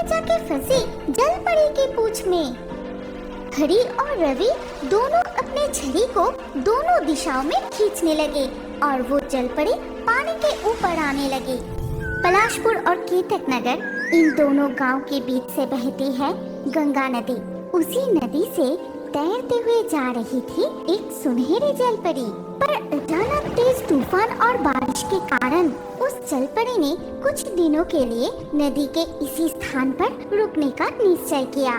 जाके फंसी जलपरी की पूंछ में। हरी और रवि दोनों अपने छड़ी को दोनों दिशाओं में खींचने लगे और वो जलपरी पानी के ऊपर आने लगी। पलाशपुर और केतक नगर इन दोनों गांव के बीच से बहती है गंगा नदी। उसी नदी से तैरते हुए जा रही थी एक सुनहरी जलपरी, पर अचानक तेज तूफान और बारिश के कारण उस जलपरी ने कुछ दिनों के लिए नदी के इसी स्थान पर रुकने का निश्चय किया।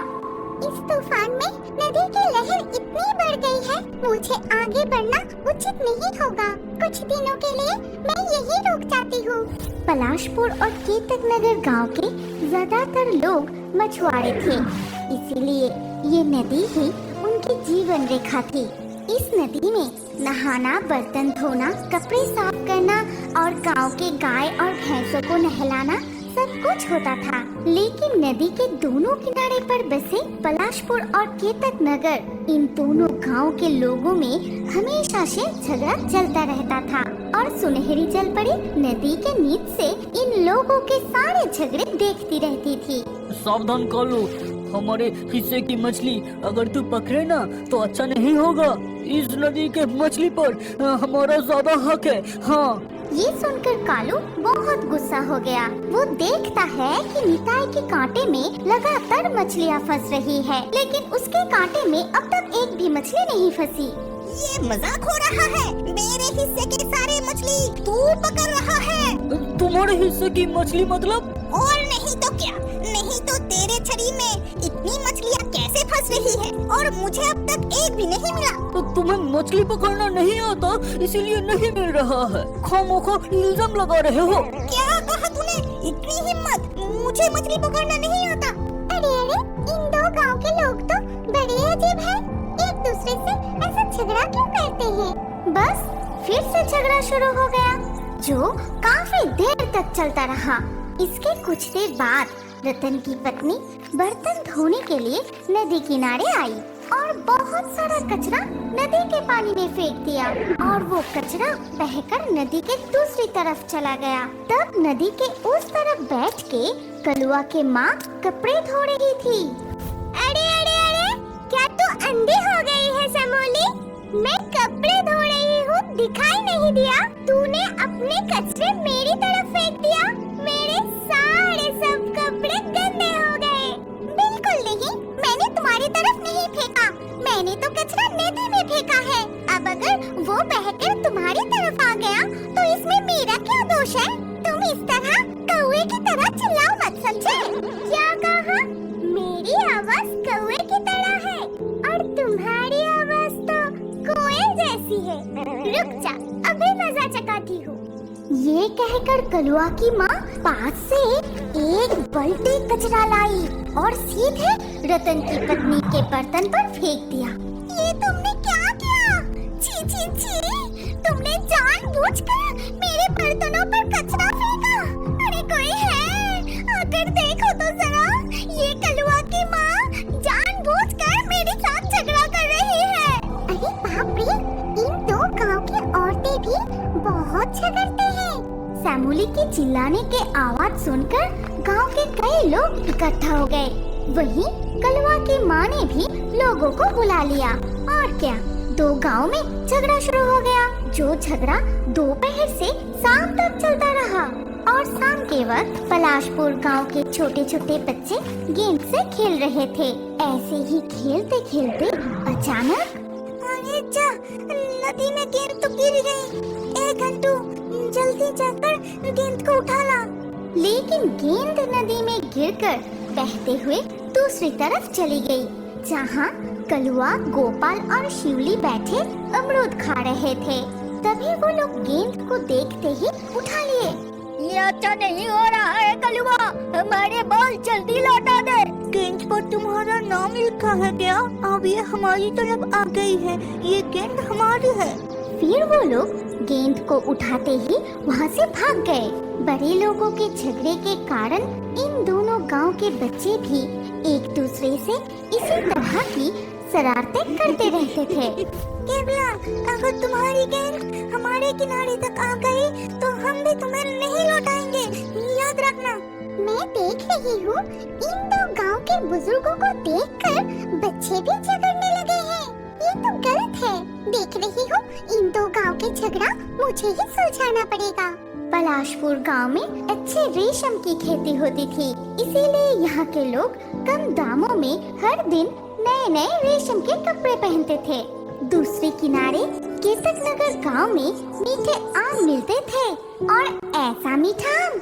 इस तूफान में नदी की लहर इतनी बढ़ गई है, मुझे आगे बढ़ना उचित नहीं होगा। कुछ दिनों के लिए मैं यहीं रुक जाती हूँ। पलाशपुर और केतक नगर गाँव के ज्यादातर लोग मछुआरे थे, इसीलिए ये नदी ही उनकी जीवन रेखा थी। इस नदी में नहाना, बर्तन धोना, कपड़े साफ करना और गांव के गाय और भैंसों को नहलाना सब कुछ होता था। लेकिन नदी के दोनों किनारे पर बसे पलाशपुर और केतक नगर, इन दोनों गांव के लोगों में हमेशा से झगड़ा चलता रहता था और सुनहरी जलपरी नदी के नीच से इन लोगों के सारे झगड़े देखती रहती थी। सावधान कर लो, हमारे हिस्से की मछली अगर तू पकड़े ना तो अच्छा नहीं होगा। इस नदी के मछली पर हमारा ज्यादा हक है। हाँ। ये सुनकर कालू बहुत गुस्सा हो गया। वो देखता है कि निताई के कांटे में लगातार मछलियाँ फंस रही है, लेकिन उसके कांटे में अब तक एक भी मछली नहीं फंसी। ये मजाक हो रहा है, मेरे हिस्से के सारे मछली तू पकड़ रहा है। तुम्हारे हिस्से की मछली मतलब? और नहीं तो क्या, नहीं तो तेरे छड़ी में इतनी मछलियाँ कैसे फंस रही है और मुझे अब तक एक भी नहीं मिला। तो तुम्हें मछली पकड़ना नहीं आता इसीलिए नहीं मिल रहा है। खामोखा इल्जाम लगा रहे हो। क्या कहा तूने? इतनी हिम्मत, मुझे मछली पकड़ना नहीं आता। अरे अरे, इन दो गांव के लोग तो बड़े अजीब हैं। एक दूसरे से ऐसा झगड़ा क्यों करते हैं? बस फिर से झगड़ा शुरू हो गया, जो काफी देर तक चलता रहा। इसके कुछ देर बाद रतन की पत्नी बर्तन धोने के लिए नदी किनारे आई और बहुत सारा कचरा नदी के पानी में फेंक दिया और वो कचरा बहकर नदी के दूसरी तरफ चला गया। तब नदी के उस तरफ बैठ के कलुआ के माँ कपड़े धो रही थी। अरे अरे अरे, क्या तू अंधी हो गई है समोली? मैं कपड़े धो रही हूँ, दिखाई नहीं दिया? तूने अपने कचरे मेरी तरफ फेंक दिया। मेरे सारे सब कपड़े गंदे हो गए। बिल्कुल नहीं, मैंने तुम्हारी तरफ नहीं फेंका, मैंने तो कचरा नदी में फेंका है। अब अगर वो बहकर तुम्हारी तरफ आ गया तो इसमें मेरा क्या दोष है? तुम इस तरह कौवे की तरह चिल्लाओ मत, समझे? क्या कहा? मेरी आवाज कौवे की तरह है और तुम्हारी आवाज तो कोयल जैसी है। रुक जा, अभी मजा चकाती हूँ। ये कहकर कलुआ की माँ पास से एक बाल्टी कचरा लाई और सीधे रतन की पत्नी के बर्तन पर फेंक दिया। ये तुमने क्या किया? छी छी छी, तुमने जानबूझकर मेरे बर्तनों पर कचरा फेंका। अरे कोई है, आकर देखो तो जरा, ये कलुआ की माँ जानबूझकर मेरे साथ झगड़ा कर रही है। अरे बाप रे, इन दो गांव की औरतें भी बहुत झगड़ते हैं। सैमुली के चिल्लाने के आवाज सुनकर गांव के कई लोग इकट्ठा हो गए। वहीं कलवा की माँ ने भी लोगों को बुला लिया और क्या, दो गांव में झगड़ा शुरू हो गया, जो झगड़ा दोपहर से शाम तक चलता रहा। और शाम के वक्त पलाशपुर गांव के छोटे छोटे बच्चे गेंद से खेल रहे थे। ऐसे ही खेलते खेलते अचानक, अरे जा, नदी में गेंद तो गिर गई। एक घंटू, जल्दी जाकर गेंद को उठा ला। लेकिन गेंद नदी में गिरकर बहते हुए दूसरी तरफ चली गई, जहाँ कलुआ, गोपाल और शिवली बैठे अमरूद खा रहे थे। तभी वो लोग गेंद को देखते ही उठा लिए। ये अच्छा नहीं हो रहा है कलुआ, हमारे बॉल जल्दी लौटा दे। गेंद पर तुम्हारा नाम लिखा है क्या? अब ये हमारी तरफ आ गई है, ये गेंद हमारी है। फिर वो लोग गेंद को उठाते ही वहाँ से भाग गए। बड़े लोगों के झगड़े के कारण इन दोनों गांव के बच्चे भी एक दूसरे से इसी तरह की शरारतें करते रहते थे। केवला, अगर तुम्हारी गेंद हमारे किनारे तक आ गई तो हम भी तुम्हें नहीं लौटाएंगे, याद रखना। मैं देख रही हूँ इन दो गांव के बुजुर्गों को देखकर बच्चे भी झगड़ने लगे हैं। ये तो गलत है। देख रही हूँ इन दो गांव के झगड़ा मुझे ही सुलझाना पड़ेगा। पलाशपुर गांव में अच्छे रेशम की खेती होती थी, इसीलिए यहाँ के लोग कम दामों में हर दिन नए नए रेशम के कपड़े पहनते थे। दूसरे किनारे केतक नगर गांव में मीठे आम मिलते थे और ऐसा मीठा आम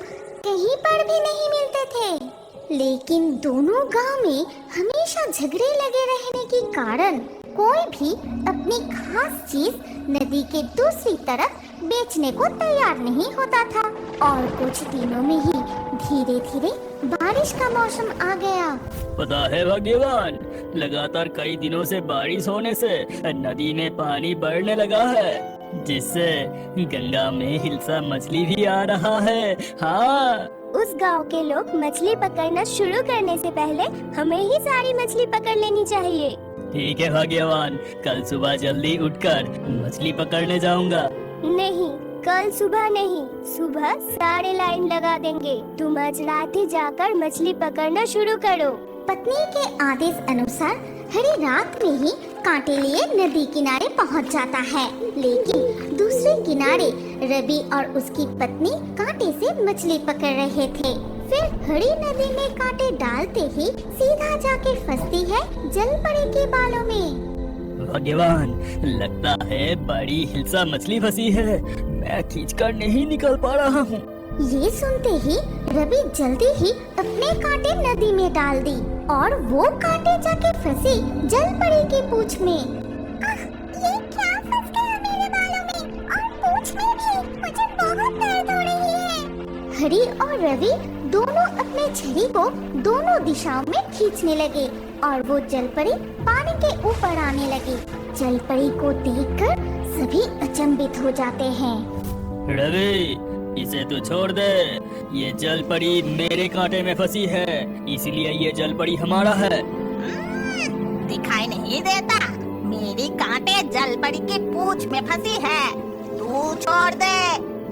कहीं पर भी नहीं मिलते थे। लेकिन दोनों गांव में हमेशा झगड़े लगे रहने के कारण कोई भी अपनी खास चीज नदी के दूसरी तरफ बेचने को तैयार नहीं होता था। और कुछ दिनों में ही धीरे धीरे बारिश का मौसम आ गया। पता है भाग्यवान, लगातार कई दिनों से बारिश होने से नदी में पानी बढ़ने लगा है, जिससे गंगा में हिल्सा मछली भी आ रहा है। हाँ, उस गांव के लोग मछली पकड़ना शुरू करने से पहले हमें ही सारी मछली पकड़ लेनी चाहिए। ठीक है भाग्यवान, कल सुबह जल्दी उठकर मछली पकड़ने जाऊंगा। नहीं, कल सुबह नहीं, सुबह सारे लाइन लगा देंगे। तुम आज रात ही जाकर मछली पकड़ना शुरू करो। पत्नी के आदेश अनुसार हरी रात में ही कांटे लिए नदी किनारे पहुंच जाता है। लेकिन दूसरे किनारे रवि और उसकी पत्नी कांटे से मछली पकड़ रहे थे। फिर हरी नदी में कांटे डालते ही सीधा जाके फंसती है जलपरी के बालों में। भाग्यवान, लगता है बड़ी हिल्सा मछली फंसी है, मैं खींचकर नहीं निकल पा रहा हूँ। ये सुनते ही रवि जल्दी ही अपने कांटे नदी में डाल दी और वो कांटे जाके फंसी जलपरी की पूंछ में। ये क्या फंस गया मेरे बालों में और पूंछ में भी, मुझे बहुत दर्द हो रही है। हरी और रवि दोनों अपने छड़ी को दोनों दिशाओं में खींचने लगे और वो जलपरी पानी के ऊपर आने लगी। जलपरी को देखकर सभी अचंभित हो जाते हैं। रवि, इसे तू छोड़ दे, ये जलपरी मेरे कांटे में फंसी है, इसलिए ये जलपरी हमारा है। दिखाई नहीं देता, मेरी कांटे जलपरी की पूंछ में फंसी है। तू छोड़ दे,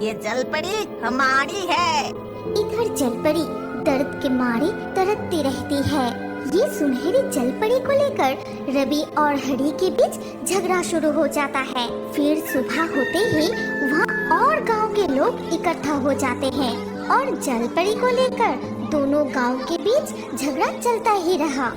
ये जलपरी हमारी है। इधर जलपरी दर्द के मारे तड़पती रहती है। ये सुनहरी जलपरी को लेकर रवि और हरी के बीच झगड़ा शुरू हो जाता है। फिर सुबह होते ही वहाँ और गांव के लोग इकट्ठा हो जाते हैं और जलपरी को लेकर दोनों गांव के बीच झगड़ा चलता ही रहा।